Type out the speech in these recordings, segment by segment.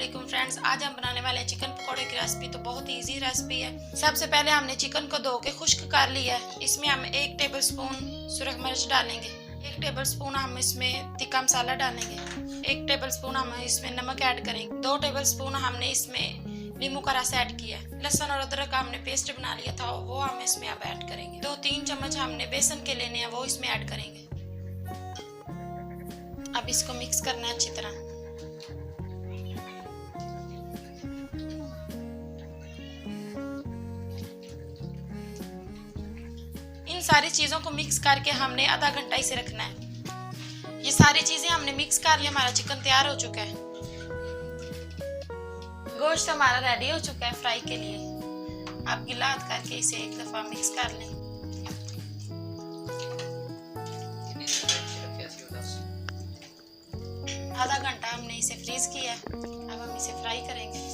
वालेकुम फ्रेंड्स, आज हम बनाने वाले हैं चिकन पकौड़े की रेसिपी। तो बहुत इजी रेसिपी है। सबसे पहले हमने चिकन को धो के खुश्क कर लिया है। इसमें हम 1 टेबलस्पून सुरख मिर्च डालेंगे, 1 टेबलस्पून हम इसमें तिक्का मसाला डालेंगे, 1 टेबलस्पून हम इसमें नमक ऐड करेंगे, 2 टेबलस्पून हमने इसमें नींबू का रस ऐड किया है। लहसुन और अदरक का हमने पेस्ट बना लिया था, वो हम इसमें अब ऐड करेंगे। 2-3 चम्मच हमने बेसन के लेने हैं, वो इसमें ऐड करेंगे। अब इसको मिक्स करना है अच्छी तरह। इन सारी चीजों को मिक्स करके हमने आधा घंटा इसे रखना है। ये सारी चीजें हमने मिक्स कर लिया, हमारा चिकन तैयार हो चुका है। गोश्त हमारा रेडी हो चुका है फ्राई के लिए। आप गिला करके इसे एक दफा मिक्स कर लें। आधा घंटा हमने इसे फ्रीज किया, अब हम इसे फ्राई करेंगे।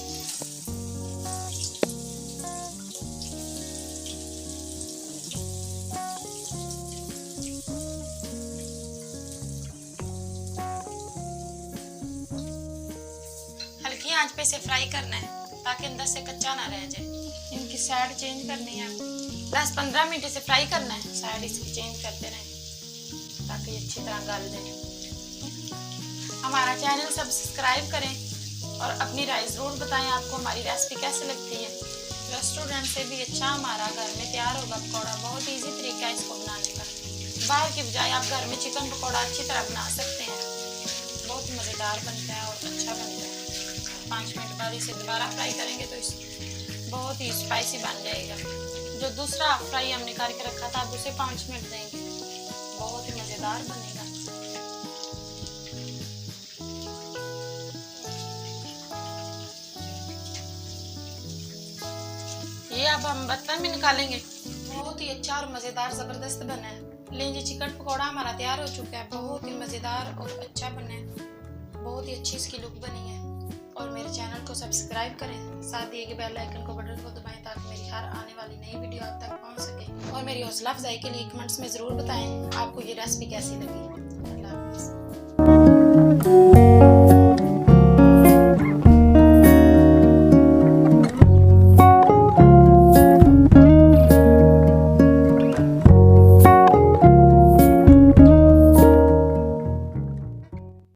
हल्की आंच पे इसे फ्राई करना है ताकि अंदर से कच्चा ना रह जाए। इनकी साइड चेंज करनी है, 10-15 मिनट इसे फ्राई करना है। साइड इसकी चेंज करते रहें ताकि अच्छी तरह गल जाए। हमारा चैनल सब्सक्राइब करें और अपनी राय ज़रूर बताएं आपको हमारी रेसिपी कैसे लगती है। रेस्टोरेंट से भी अच्छा हमारा घर में तैयार होगा पकौड़ा। बहुत इजी तरीका है इसको बनाने का। बाहर की बजाय आप घर में चिकन पकौड़ा अच्छी तरह बना सकते हैं। बहुत मज़ेदार बनता है और अच्छा बनता है। 5 मिनट बाद इसे दोबारा फ्राई करेंगे तो बहुत ही स्पाइसी बन जाएगा। जो दूसरा फ्राई हमने करके रखा था, अब उसे 5 मिनट देंगे, बहुत ही मज़ेदार बनेगा। ये अब हम बर्तन में निकालेंगे। बहुत ही अच्छा और मज़ेदार ज़बरदस्त बना है। लीजिए, चिकन पकौड़ा हमारा तैयार हो चुका है। बहुत ही मज़ेदार और अच्छा बना है। बहुत ही अच्छी इसकी लुक बनी है। और मेरे चैनल को सब्सक्राइब करें, साथ दिए गए बेल आइकन को बटन को दबाएं ताकि मेरी हर आने वाली नई वीडियो आप तक पहुंच सके। और मेरी हौसला अफजाई के लिए कमेंट्स में ज़रूर बताएं आपको ये रेसिपी कैसी लगी।